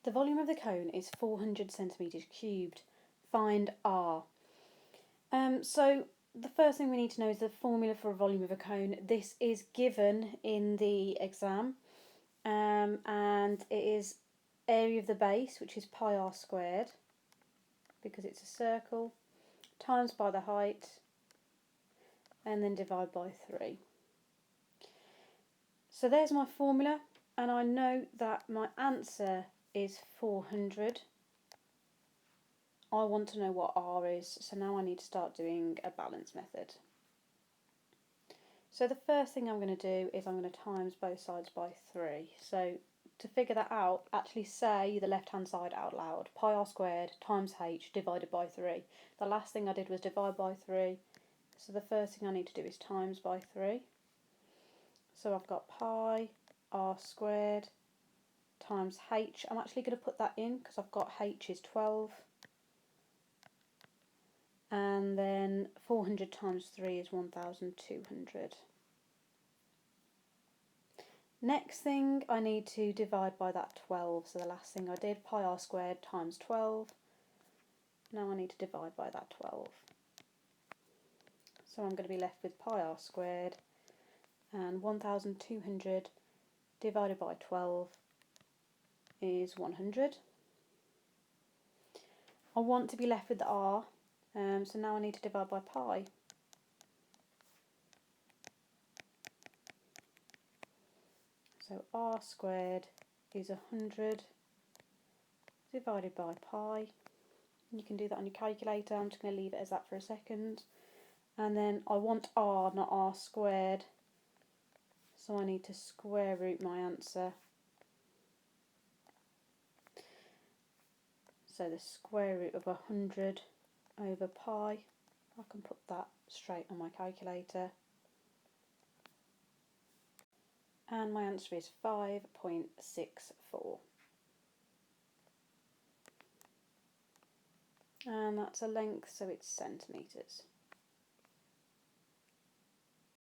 The volume of the cone is 400 centimetres cubed. Find R. So the first thing we need to know is the formula for a volume of a cone. This is given in the exam, and it is area of the base, which is pi r squared, because it's a circle, times by the height, and then divide by 3. So there's my formula, and I know that my answer is 400. I want to know what R is, so now I need to start doing a balance method. So the first thing I'm going to do is I'm going to times both sides by 3. So to figure that out, actually say the left hand side out loud. Pi r squared times h divided by 3. The last thing I did was divide by 3, so the first thing I need to do is times by 3. So I've got pi r squared times h. I'm actually going to put that in because I've got h is 12. And then 400 times 3 is 1,200. Next thing, I need to divide by that 12. So the last thing I did, pi r squared times 12. Now I need to divide by that 12. So I'm going to be left with pi r squared, and 1,200 divided by 12 is 100. I want to be left with the r, so now I need to divide by pi. So r squared is 100 divided by pi. You can do that on your calculator. I'm just going to leave it as that for a second. And then I want r, not r squared, so I need to square root my answer. So the square root of 100 over pi, I can put that straight on my calculator. And my answer is 5.64. And that's a length, so it's centimetres.